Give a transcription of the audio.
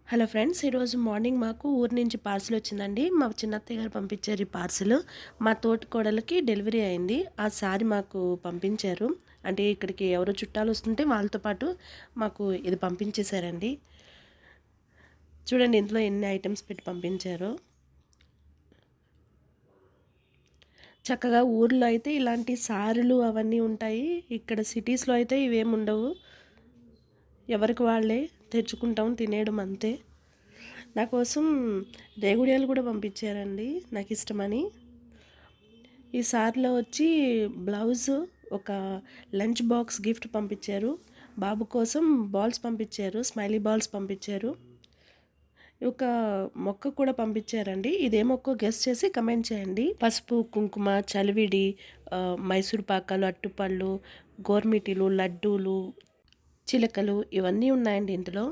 Hello friends, ఈరోజు morning మాకు ఊరు నుంచి పార్సిల్ వచ్చిందండి. మా చిన్నత్తయ్య గారు పంపించారు ఈ పార్సిల్. మా తోటి కోడలికి డెలివరీ అయింది. ఆ సారీ మాకు పంపించారు. అంటే ఇక్కడికి ఎవరో చుట్టాలు వస్తుంటే వాళ్ళతో పాటు మాకు ఇది పంపించేశారండి. చూడండి ఇందులో ఎన్ని ఐటమ్స్ పెట్టి పంపించారో. చక్కగా ఊర్లో అయితే ఇలాంటి సారీలు అవన్నీ ఉంటాయి. ఇక్కడ సిటీస్లో అయితే ఇవేమి ఉండవు. ఎవరికి వాళ్ళే తెచ్చుకుంటాం, తినేయడం అంతే. నా కోసం రేగుడియాలు కూడా పంపించారండి, నాకు ఇష్టమని. ఈ సారీలో వచ్చి బ్లౌజ్, ఒక లంచ్ బాక్స్ గిఫ్ట్ పంపించారు. బాబు కోసం బాల్స్ పంపించారు, స్మైలీ బాల్స్ పంపించారు. ఒక మొక్క కూడా పంపించారండి. ఇదే మొక్క గెస్ చేసి కమెంట్ చేయండి. పసుపు, కుంకుమ, చలివిడి, మైసూర్ పాకాలు, అట్టుపళ్ళు, గోర్మిటీలు, లడ్డూలు, చిలకలు ఇవన్నీ ఉన్నాయండి ఇందులో.